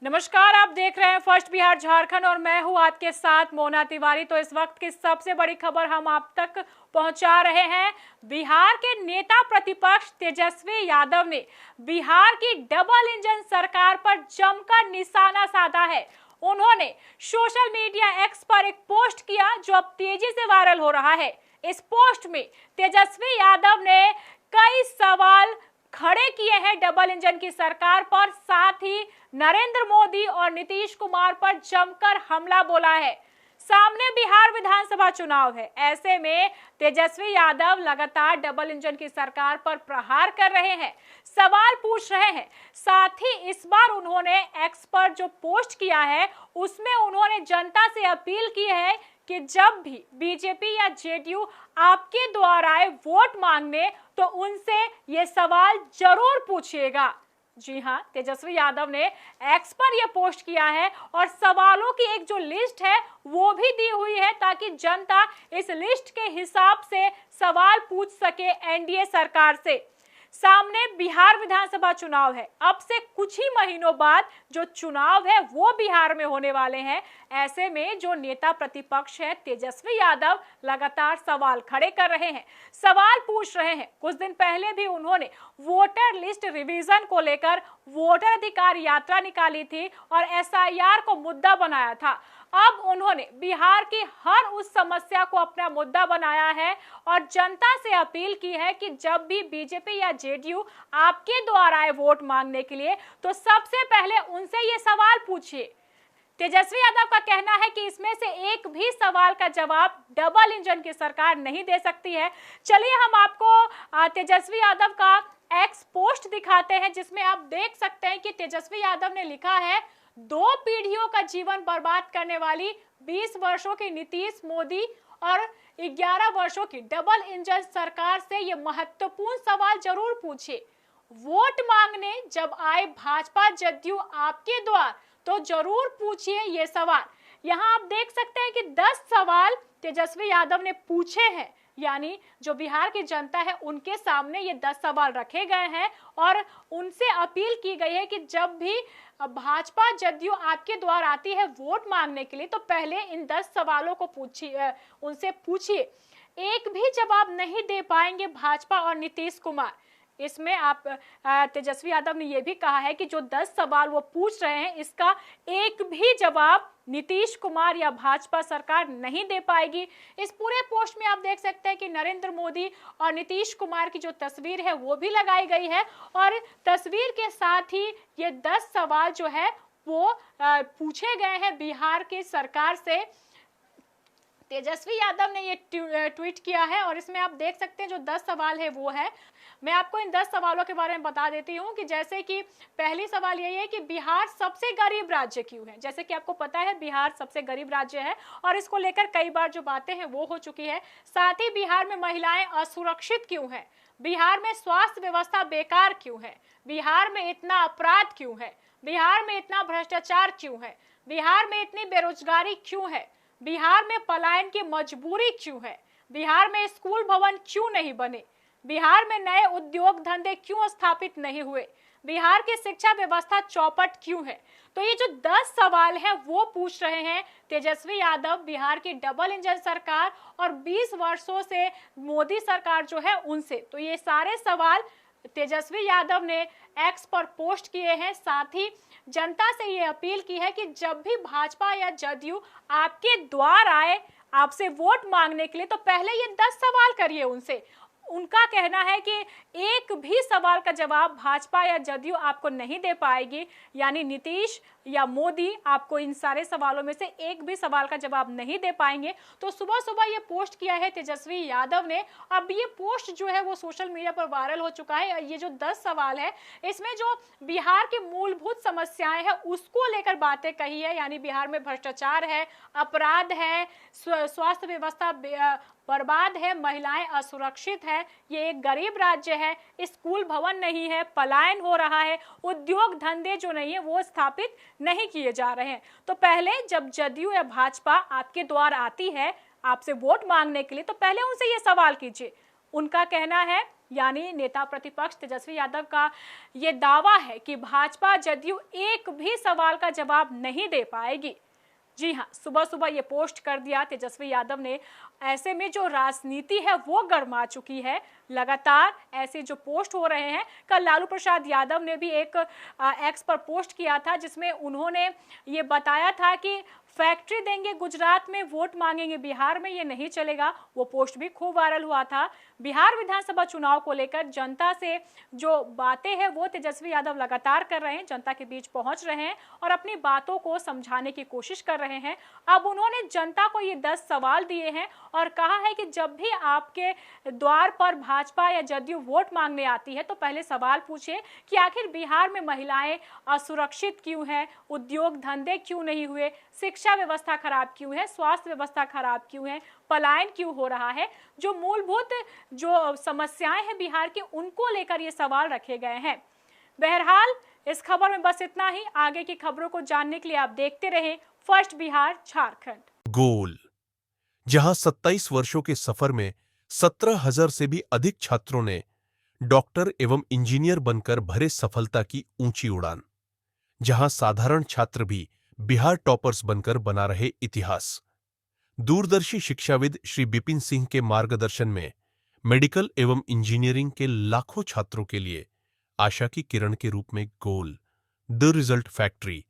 नमस्कार, आप देख रहे हैं फर्स्ट बिहार झारखंड और मैं हूं आपके साथ मोना तिवारी। तो इस वक्त की सबसे बड़ी खबर हम आप तक पहुंचा रहे हैं। बिहार के नेता प्रतिपक्ष तेजस्वी यादव ने बिहार की डबल इंजन सरकार पर जमकर निशाना साधा है। उन्होंने सोशल मीडिया एक्स पर एक पोस्ट किया जो अब तेजी से वायरल हो रहा है। इस पोस्ट में तेजस्वी यादव ने कई सवाल खड़े किए हैं डबल इंजन की सरकार पर, साथ ही नरेंद्र मोदी और नीतीश कुमार पर जमकर हमला बोला है। सामने बिहार विधानसभा चुनाव है, ऐसे में तेजस्वी यादव लगातार डबल इंजन की सरकार पर प्रहार कर रहे हैं, सवाल पूछ रहे हैं। साथ ही इस बार उन्होंने एक्स पर जो पोस्ट किया है उसमें उन्होंने जनता से अपील की है कि जब भी बीजेपी या जेडीयू आपके द्वारा आए वोट मांगने तो उनसे ये सवाल जरूर पूछिएगा। जी हां, तेजस्वी यादव ने एक्स पर यह पोस्ट किया है और सवालों की एक जो लिस्ट है वो भी दी हुई है ताकि जनता इस लिस्ट के हिसाब से सवाल पूछ सके एनडीए सरकार से। सामने बिहार विधानसभा चुनाव है, अब से कुछ ही महीनों बाद जो चुनाव है वो बिहार में होने वाले हैं। ऐसे में जो नेता प्रतिपक्ष है तेजस्वी यादव लगातार सवाल खड़े कर रहे हैं, सवाल पूछ रहे हैं। कुछ दिन पहले भी उन्होंने वोटर लिस्ट रिवीजन को लेकर वोटर अधिकार यात्रा निकाली थी और एसआईआर को मुद्दा बनाया था। अब उन्होंने बिहार की हर उस समस्या को अपना मुद्दा बनाया है और जनता से अपील की है कि जब भी बीजेपी या जेडीयू आपके द्वारा आए वोट मांगने के लिए तो सबसे पहले उनसे ये सवाल पूछिए। तेजस्वी यादव का कहना है कि इसमें से एक भी सवाल का जवाब डबल इंजन की सरकार नहीं दे सकती है। चलिए हम आपको तेजस्वी यादव का एक्स पोस्ट दिखाते हैं जिसमें आप देख सकते हैं कि तेजस्वी यादव ने लिखा है, 2 पीढ़ियों का जीवन बर्बाद करने वाली 20 वर्षों की नीतीश मोदी और 11 वर्षों की डबल इंजन सरकार से ये महत्वपूर्ण सवाल जरूर पूछे। वोट मांगने जब आए भाजपा जदयू आपके द्वार तो जरूर पूछिए ये सवाल। यहाँ आप देख सकते हैं कि 10 सवाल तेजस्वी यादव ने पूछे हैं, यानी जो बिहार की जनता है उनके सामने ये 10 सवाल रखे गए हैं और उनसे अपील की गई है कि जब भी भाजपा जदयू आपके द्वार आती है वोट मांगने के लिए तो पहले इन 10 सवालों को उनसे पूछिए। एक भी जवाब नहीं दे पाएंगे भाजपा और नीतीश कुमार। इसमें आप तेजस्वी यादव ने यह भी कहा है कि जो 10 सवाल वो पूछ रहे हैं इसका एक भी जवाब नीतीश कुमार या भाजपा सरकार नहीं दे पाएगी। इस पूरे पोस्ट में आप देख सकते हैं कि नरेंद्र मोदी और नीतीश कुमार की जो तस्वीर है वो भी लगाई गई है और तस्वीर के साथ ही ये 10 सवाल जो है वो पूछे गए हैं बिहार की सरकार से। तेजस्वी यादव ने ये ट्वीट किया है और इसमें आप देख सकते हैं जो 10 सवाल है वो है। मैं आपको इन 10 सवालों के बारे में बता देती हूँ कि जैसे कि पहली सवाल यही है कि बिहार सबसे गरीब राज्य क्यों है। जैसे कि आपको पता है बिहार सबसे गरीब राज्य है और इसको लेकर कई बार जो बातें हैं वो हो चुकी है। साथ ही बिहार में महिलाएं असुरक्षित क्यों है, बिहार में स्वास्थ्य व्यवस्था बेकार क्यों है, बिहार में इतना अपराध क्यों है, बिहार में इतना भ्रष्टाचार क्यों है, बिहार में इतनी बेरोजगारी क्यों है, बिहार में पलायन की मजबूरी क्यों है, बिहार में स्कूल भवन क्यों नहीं बने, बिहार में नए उद्योग धंधे क्यों स्थापित नहीं हुए, बिहार की शिक्षा व्यवस्था चौपट क्यों है। तो ये जो 10 सवाल हैं वो पूछ रहे हैं तेजस्वी यादव बिहार की डबल इंजन सरकार और 20 वर्षों से मोदी सरकार जो है उनसे। तो ये सारे सवाल तेजस्वी यादव ने एक्स पर पोस्ट किए हैं। साथ ही जनता से ये अपील की है कि जब भी भाजपा या जदयू आपके द्वार आए आपसे वोट मांगने के लिए तो पहले ये 10 सवाल करिए उनसे। उनका कहना है कि एक भी सवाल का जवाब भाजपा या जदयू आपको नहीं दे पाएगी, यानी नीतीश या मोदी आपको इन सारे सवालों में से एक भी सवाल का जवाब नहीं दे पाएंगे। तो सुबह सुबह ये पोस्ट किया है तेजस्वी यादव ने। अब ये पोस्ट जो है वो सोशल मीडिया पर वायरल हो चुका है। ये जो 10 सवाल है इसमें जो बिहार की मूलभूत समस्याएं हैं उसको लेकर बातें कही है, यानी बिहार में भ्रष्टाचार है, अपराध है, स्वास्थ्य व्यवस्था बर्बाद है, महिलाएं असुरक्षित है, ये एक गरीब राज्य है, स्कूल भवन नहीं है, पलायन हो रहा है, उद्योग धंधे जो नहीं है वो स्थापित नहीं किए जा रहे हैं। तो पहले जब जदयू या भाजपा आपके द्वार आती है आपसे वोट मांगने के लिए तो पहले उनसे ये सवाल कीजिए, उनका कहना है, यानी नेता प्रतिपक्ष तेजस्वी यादव का ये दावा है कि भाजपा जदयू एक भी सवाल का जवाब नहीं दे पाएगी। जी हां, सुबह सुबह ये पोस्ट कर दिया तेजस्वी यादव ने। ऐसे में जो राजनीति है वो गर्मा चुकी है, लगातार ऐसे जो पोस्ट हो रहे हैं। कल लालू प्रसाद यादव ने भी एक एक्स पर पोस्ट किया था जिसमें उन्होंने ये बताया था कि फैक्ट्री देंगे गुजरात में, वोट मांगेंगे बिहार में, ये नहीं चलेगा। वो पोस्ट भी खूब वायरल हुआ था। बिहार विधानसभा चुनाव को लेकर जनता से जो बातें हैं वो तेजस्वी यादव लगातार कर रहे हैं, जनता के बीच पहुंच रहे हैं और अपनी बातों को समझाने की कोशिश कर रहे हैं। अब उन्होंने जनता को ये 10 सवाल दिए हैं और कहा है कि जब भी आपके द्वार पर भाजपा या जदयू वोट मांगने आती है तो पहले सवाल पूछे कि आखिर बिहार में महिलाएं असुरक्षित क्यों हैं, उद्योग धंधे क्यों नहीं हुए, शिक्षा व्यवस्था खराब क्यों है, स्वास्थ्य व्यवस्था खराब क्यों है, पलायन क्यों हो रहा है। जो मूलभूत जो समस्याएं हैं बिहार के, उनको लेकर ये सवाल रखे गए हैं। बहरहाल इस खबर में बस इतना ही। आगे की खबरों को जानने के लिए आप देखते रहें फर्स्ट बिहार झारखंड। गोल, जहां 27 वर्षों के सफर में 17,000 से भी अधिक छात्रों ने डॉक्टर एवं इंजीनियर बनकर भरे सफलता की ऊंची उड़ान, जहां साधारण छात्र भी बिहार टॉपर्स बनकर बना रहे इतिहास। दूरदर्शी शिक्षाविद श्री बिपिन सिंह के मार्गदर्शन में मेडिकल एवं इंजीनियरिंग के लाखों छात्रों के लिए आशा की किरण के रूप में गोल, द रिजल्ट फैक्ट्री